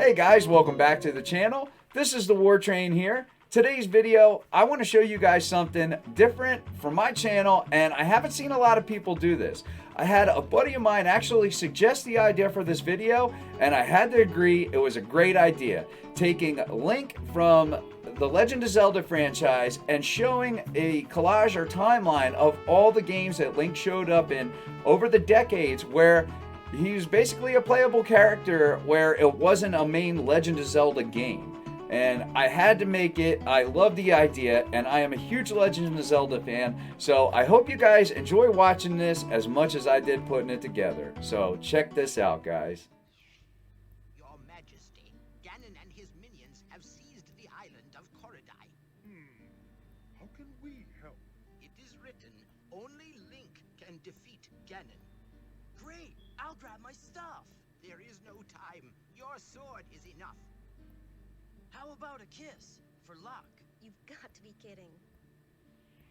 Hey guys, welcome back to the channel. This is the War Train here. Today's video, I want to show you guys something different from my channel, and I haven't seen a lot of people do this. I had a buddy of mine actually suggest the idea for this video, and I had to agree it was a great idea. Taking Link from the Legend of Zelda franchise and showing a collage or timeline of all the games that Link showed up in over the decades, where he was basically a playable character where it wasn't a main Legend of Zelda game. And I had to make it. I love the idea, and I am a huge Legend of Zelda fan, so I hope you guys enjoy watching this as much as I did putting it together. So check this out, guys. Your Majesty, Ganon and his minions have seized the island of Korodai. How can we help? It is written, only Link can defeat Ganon. Great! I'll grab my stuff. There is no time. Your sword is enough. How about a kiss? For luck. You've got to be kidding.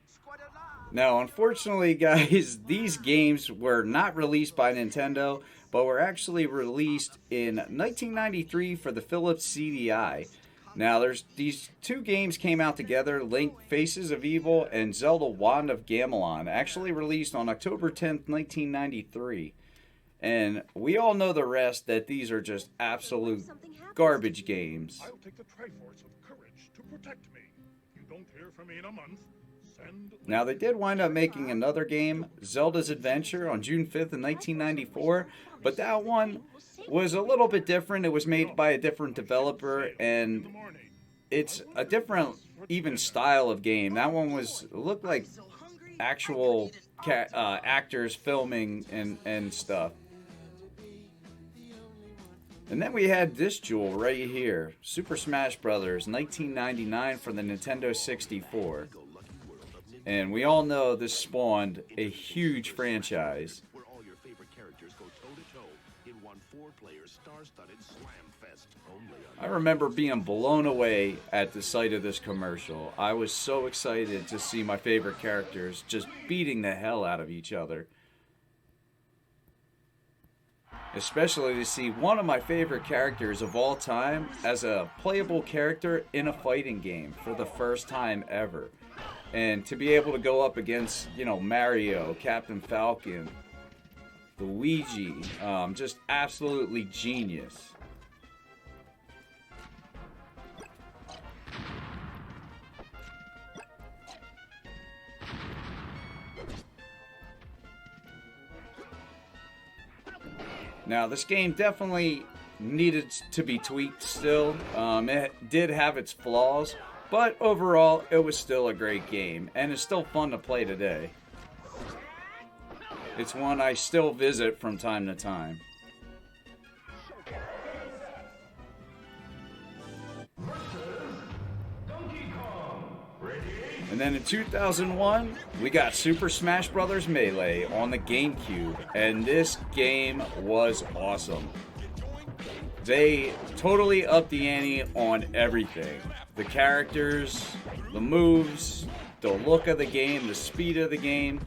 Squadala! Now, unfortunately, guys, these games were not released by Nintendo, but were actually released in 1993 for the Philips CDI. Now, these two games came out together, Link Faces of Evil and Zelda Wand of Gamelon, actually released on October 10th, 1993. And we all know the rest, that these are just absolute garbage games. I'll take the Triforce of Courage to protect me. If you don't hear from me in a month, send... Now, they did wind up making another game, Zelda's Adventure, on June 5th of 1994, but that one was a little bit different. It was made by a different developer, and it's a different, even style of game. That one looked like actual actors filming and stuff. And then we had this jewel right here, Super Smash Bros. 1999 for the Nintendo 64. And we all know this spawned a huge franchise. Where all your favorite characters go toe-to-toe in one 4-player star-studded slam fest only on... I remember being blown away at the sight of this commercial. I was so excited to see my favorite characters just beating the hell out of each other. Especially to see one of my favorite characters of all time as a playable character in a fighting game for the first time ever. And to be able to go up against, you know, Mario, Captain Falcon, Luigi, just absolutely genius. Now, this game definitely needed to be tweaked still. It did have its flaws, but overall, it was still a great game, and it's still fun to play today. It's one I still visit from time to time. And then in 2001, we got Super Smash Bros. Melee on the GameCube, and this game was awesome. They totally upped the ante on everything. The characters, the moves, the look of the game, the speed of the game,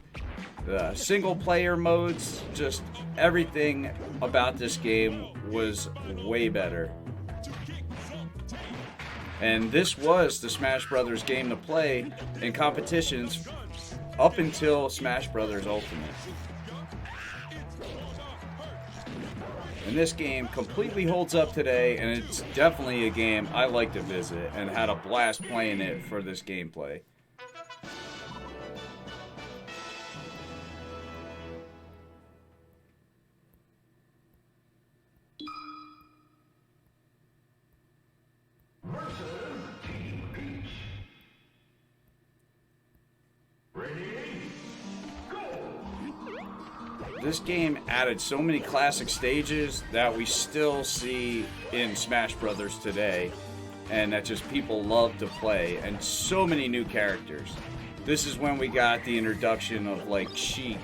the single player modes, just everything about this game was way better. And this was the Smash Brothers game to play in competitions up until Smash Brothers Ultimate. And this game completely holds up today, and it's definitely a game I like to visit and had a blast playing it for this gameplay. This game added so many classic stages that we still see in Smash Brothers today, and that just people love to play, and so many new characters. This is when we got the introduction of like Sheik,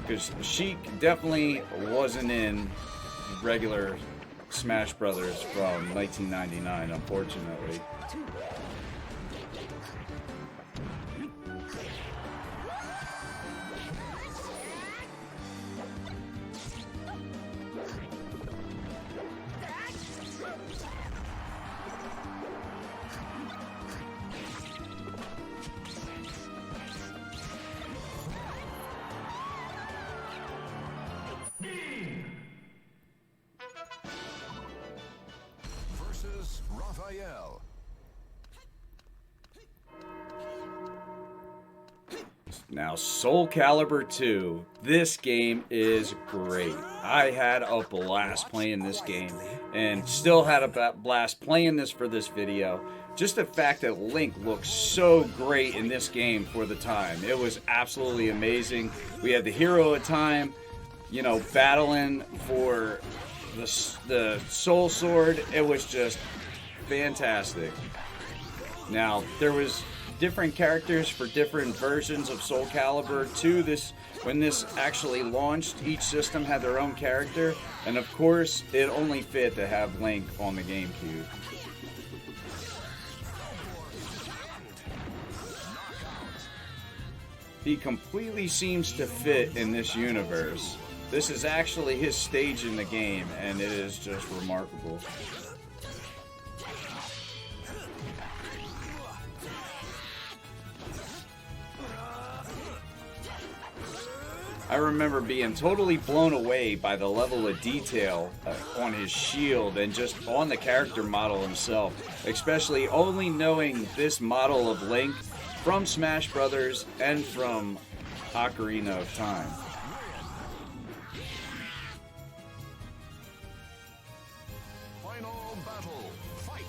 because Sheik definitely wasn't in regular Smash Brothers from 1999, unfortunately. Raphael. Now, Soul Calibur 2. This game is great. I had a blast playing this game, and still had a blast playing this for this video. Just the fact that Link looks so great in this game for the time. It was absolutely amazing. We had the hero of time, you know, battling for the Soul Sword. It was just fantastic. Now, there was different characters for different versions of Soul Calibur 2. When this actually launched, each system had their own character, and of course, it only fit to have Link on the GameCube. He completely seems to fit in this universe. This is actually his stage in the game, and it is just remarkable. I remember being totally blown away by the level of detail on his shield and just on the character model himself, especially only knowing this model of Link from Smash Brothers and from Ocarina of Time. Final battle. Fight.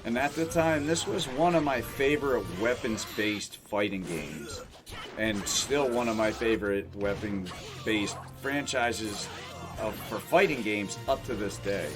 And at the time, this was one of my favorite weapons-based fighting games. And still one of my favorite weapon-based franchises for fighting games up to this day.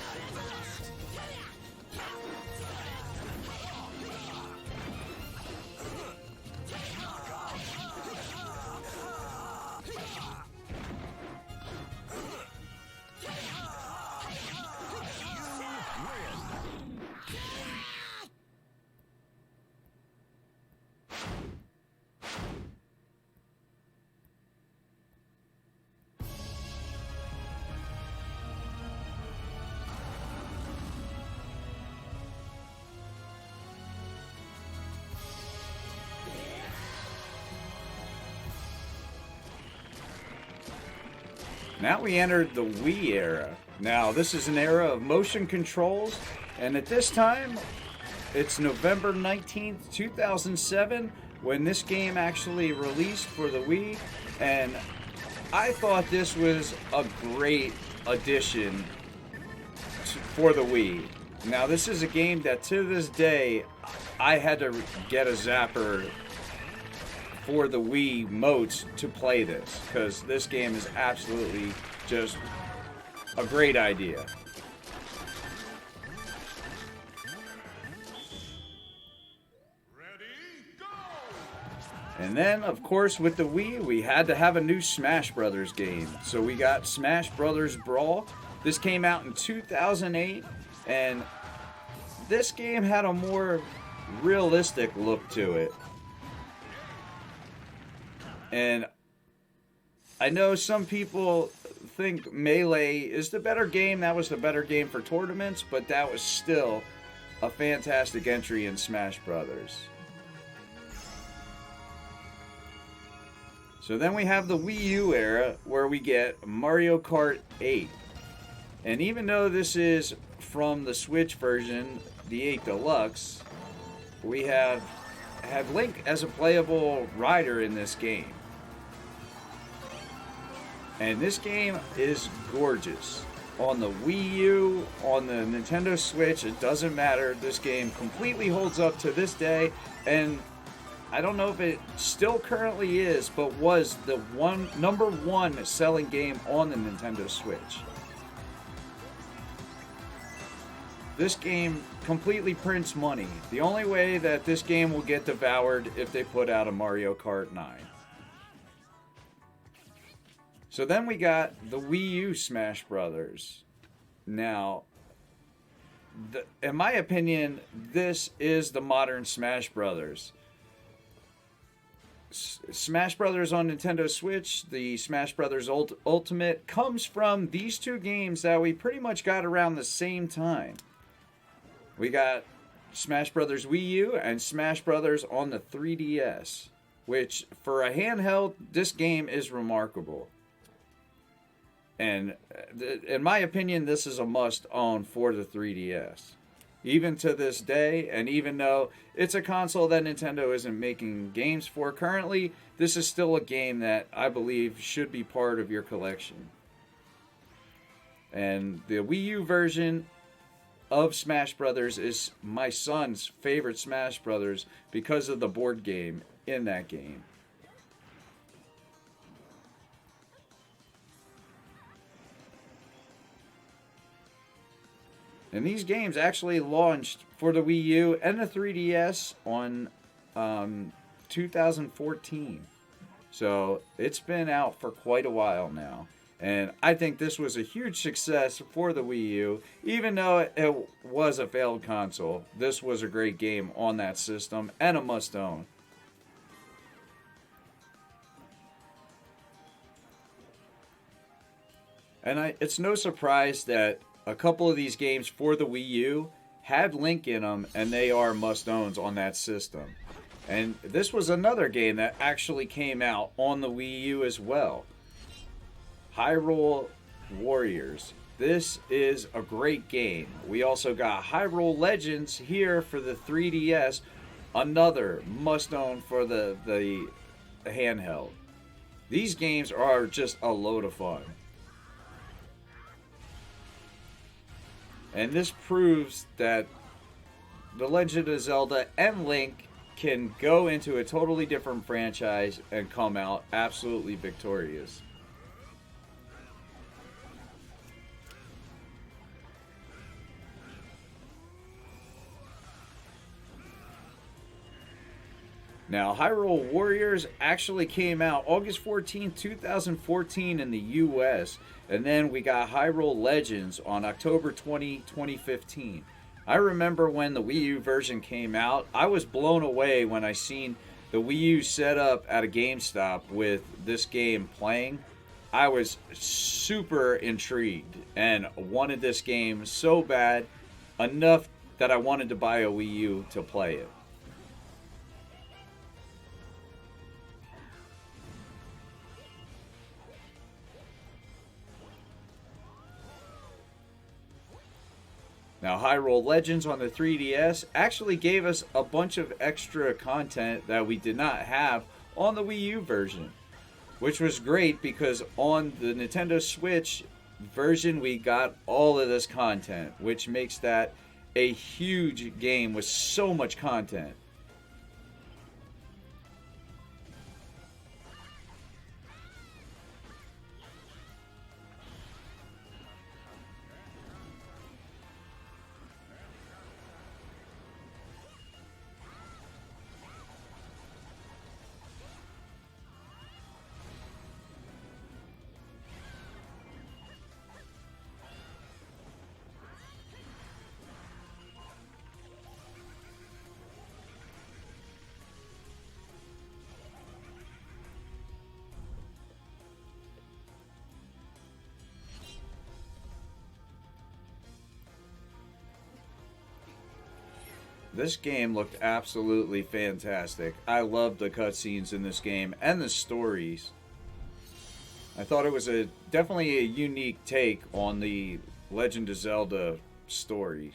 Now we entered the Wii era. Now this is an era of motion controls, and at this time, it's November 19th, 2007, when this game actually released for the Wii, and I thought this was a great addition for the Wii. Now this is a game that to this day, I had to get a zapper for the Wii motes to play this, because this game is absolutely just a great idea. And then, of course, with the Wii, we had to have a new Smash Brothers game. So we got Smash Brothers Brawl. This came out in 2008, and this game had a more realistic look to it. And I know some people think Melee is the better game. That was the better game for tournaments, but that was still a fantastic entry in Smash Brothers. So then we have the Wii U era, where we get Mario Kart 8. And even though this is from the Switch version, the 8 Deluxe, we have Link as a playable rider in this game. And this game is gorgeous. On the Wii U, on the Nintendo Switch, it doesn't matter. This game completely holds up to this day, and I don't know if it still currently is, but was the number one selling game on the Nintendo Switch. This game completely prints money. The only way that this game will get devoured if they put out a Mario Kart 9. So then we got the Wii U Smash Brothers. Now, in my opinion, this is the modern Smash Brothers. Smash Brothers on Nintendo Switch, the Smash Brothers Ultimate, comes from these two games that we pretty much got around the same time. We got Smash Brothers Wii U and Smash Brothers on the 3DS, which for a handheld, this game is remarkable. And in my opinion, this is a must-own for the 3DS. Even to this day, and even though it's a console that Nintendo isn't making games for currently, this is still a game that I believe should be part of your collection. And the Wii U version of Smash Brothers is my son's favorite Smash Brothers because of the board game in that game. And these games actually launched for the Wii U and the 3DS on 2014. So it's been out for quite a while now. And I think this was a huge success for the Wii U. Even though it was a failed console, this was a great game on that system and a must-own. And it's no surprise that a couple of these games for the Wii U had Link in them, and they are must-owns on that system. And this was another game that actually came out on the Wii U as well. Hyrule Warriors. This is a great game. We also got Hyrule Legends here for the 3DS, another must-own for the handheld. These games are just a load of fun. And this proves that The Legend of Zelda and Link can go into a totally different franchise and come out absolutely victorious. Now, Hyrule Warriors actually came out August 14, 2014 in the US, and then we got Hyrule Legends on October 20, 2015. I remember when the Wii U version came out, I was blown away when I seen the Wii U set up at a GameStop with this game playing. I was super intrigued and wanted this game so bad, enough that I wanted to buy a Wii U to play it. Now, Hyrule Legends on the 3DS actually gave us a bunch of extra content that we did not have on the Wii U version, which was great because on the Nintendo Switch version we got all of this content, which makes that a huge game with so much content. This game looked absolutely fantastic. I loved the cutscenes in this game and the stories. I thought it was definitely a unique take on the Legend of Zelda stories.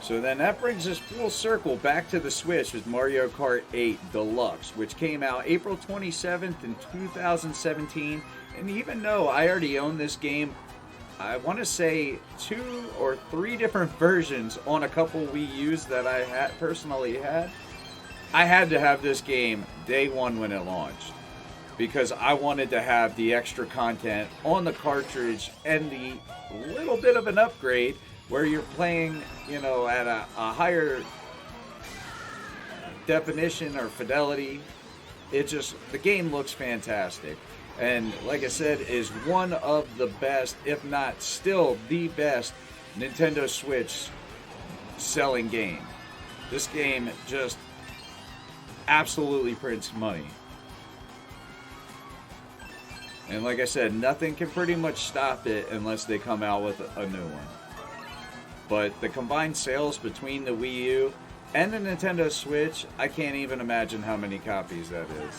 So then that brings us full circle back to the Switch with Mario Kart 8 Deluxe, which came out April 27th in 2017. And even though I already own this game, I want to say 2 or 3 different versions on a couple Wii U's that I personally had. I had to have this game day one when it launched because I wanted to have the extra content on the cartridge and the little bit of an upgrade where you're playing, you know, at a higher definition or fidelity. The game looks fantastic. And like I said, is one of the best, if not still the best, Nintendo Switch selling game. This game just absolutely prints money. And like I said, nothing can pretty much stop it unless they come out with a new one. But the combined sales between the Wii U and the Nintendo Switch, I can't even imagine how many copies that is.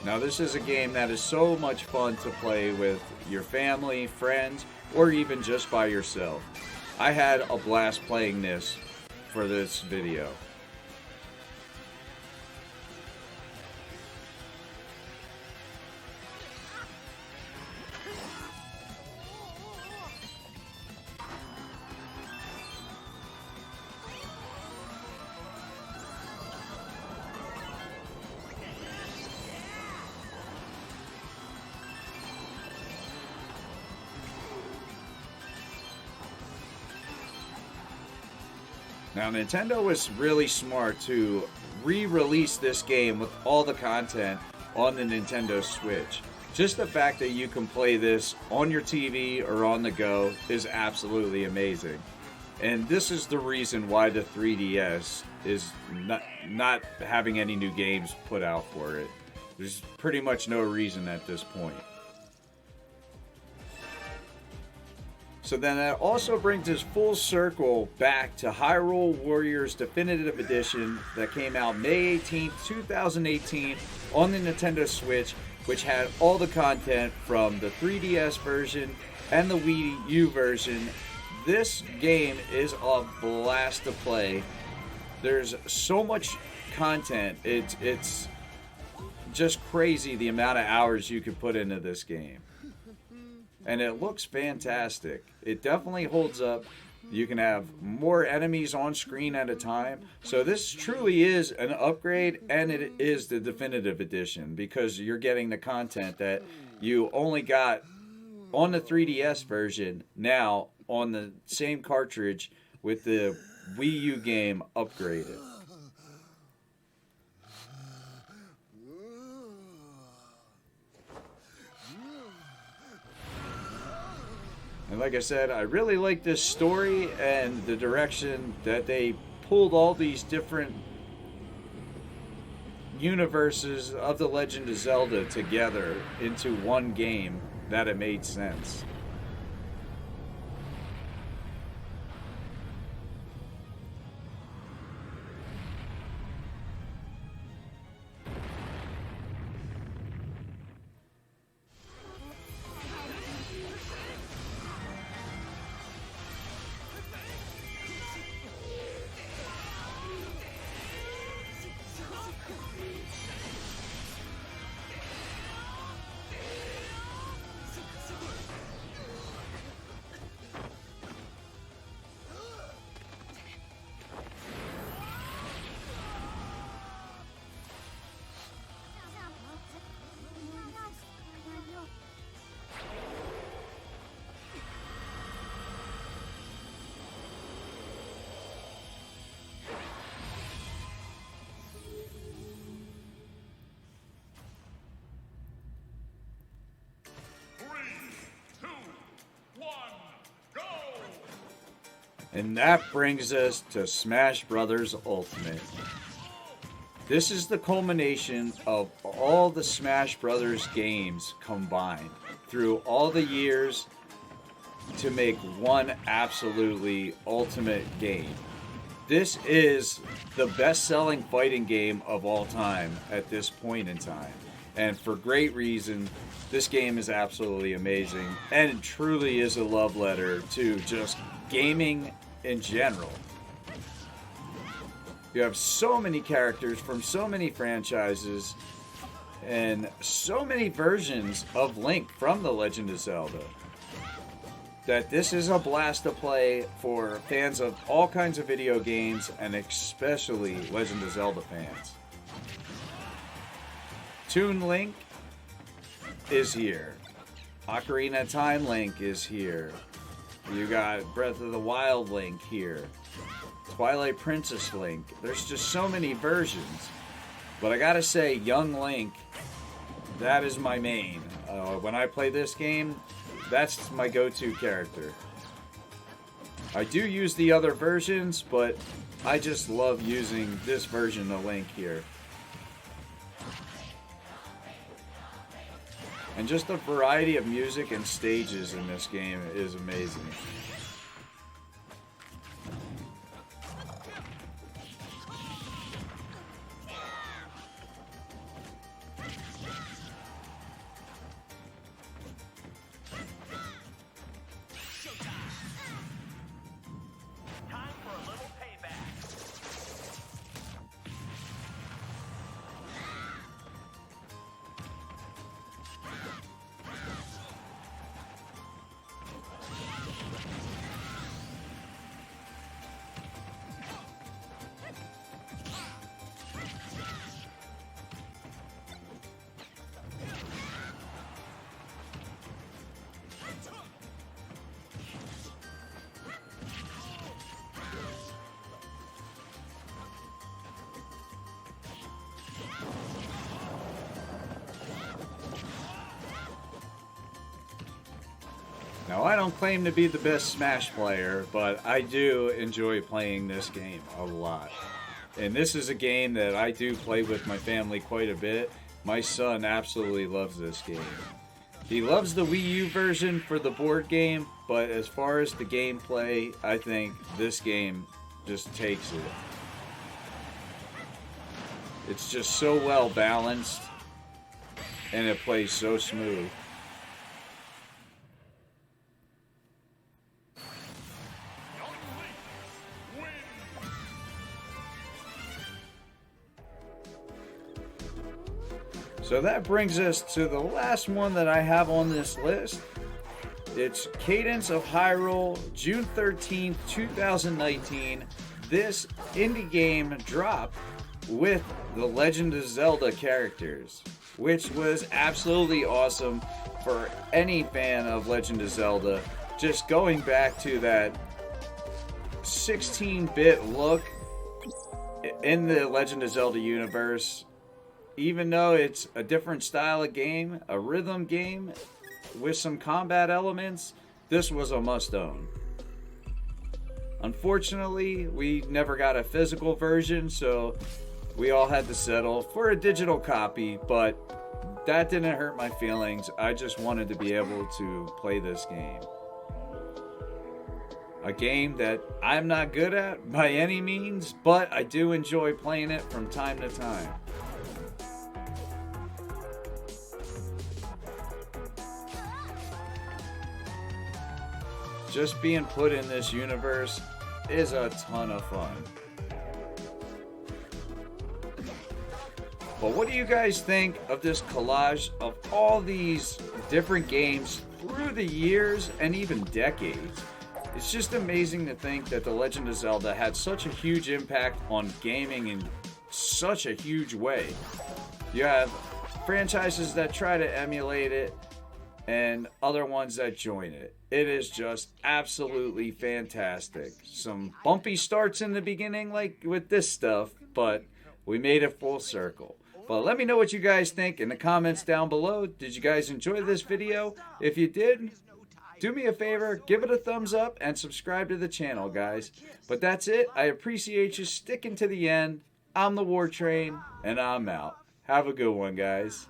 Now, this is a game that is so much fun to play with your family, friends, or even just by yourself. I had a blast playing this for this video. Now, Nintendo was really smart to re-release this game with all the content on the Nintendo Switch. Just the fact that you can play this on your TV or on the go is absolutely amazing. And this is the reason why the 3DS is not having any new games put out for it. There's pretty much no reason at this point. So then that also brings us full circle back to Hyrule Warriors Definitive Edition that came out May 18th, 2018 on the Nintendo Switch, which had all the content from the 3DS version and the Wii U version. This game is a blast to play. There's so much content. It's just crazy the amount of hours you could put into this game. And it looks fantastic. It definitely holds up. You can have more enemies on screen at a time. So this truly is an upgrade, and it is the definitive edition because you're getting the content that you only got on the 3DS version now on the same cartridge with the Wii U game upgraded. And like I said, I really like this story and the direction that they pulled all these different universes of The Legend of Zelda together into one game, that it made sense. And that brings us to Smash Bros. Ultimate. This is the culmination of all the Smash Bros. Games combined through all the years to make one absolutely ultimate game. This is the best-selling fighting game of all time at this point in time. And for great reason. This game is absolutely amazing. And it truly is a love letter to just gaming in general. You have so many characters from so many franchises and so many versions of Link from The Legend of Zelda that this is a blast to play for fans of all kinds of video games and especially Legend of Zelda fans. Toon Link is here. Ocarina of Time Link is here. You got Breath of the Wild Link here. Twilight Princess Link. There's just so many versions. But I gotta say, Young Link, that is my main. When I play this game, that's my go-to character. I do use the other versions, but I just love using this version of Link here. And just the variety of music and stages in this game is amazing. don't claim to be the best Smash player, but I do enjoy playing this game a lot. And this is a game that I do play with my family quite a bit. My son absolutely loves this game. He loves the Wii U version for the board game, but as far as the gameplay, I think this game just takes it. It's just so well balanced, and it plays so smooth. So that brings us to the last one that I have on this list. It's Cadence of Hyrule, June 13th, 2019. This indie game dropped with the Legend of Zelda characters, which was absolutely awesome for any fan of Legend of Zelda. Just going back to that 16-bit look in the Legend of Zelda universe, even though it's a different style of game, a rhythm game with some combat elements, this was a must-own. Unfortunately, we never got a physical version, so we all had to settle for a digital copy, but that didn't hurt my feelings. I just wanted to be able to play this game. A game that I'm not good at by any means, but I do enjoy playing it from time to time. Just being put in this universe is a ton of fun. But what do you guys think of this collage of all these different games through the years and even decades? It's just amazing to think that The Legend of Zelda had such a huge impact on gaming in such a huge way. You have franchises that try to emulate it and other ones that join it. It is just absolutely fantastic. Some bumpy starts in the beginning like with this stuff, but we made it full circle. But let me know what you guys think in the comments down below. Did you guys enjoy this video? If you did, do me a favor, give it a thumbs up and subscribe to the channel, guys. But that's it. I appreciate you sticking to the end. I'm the War Train, and I'm out. Have a good one, guys.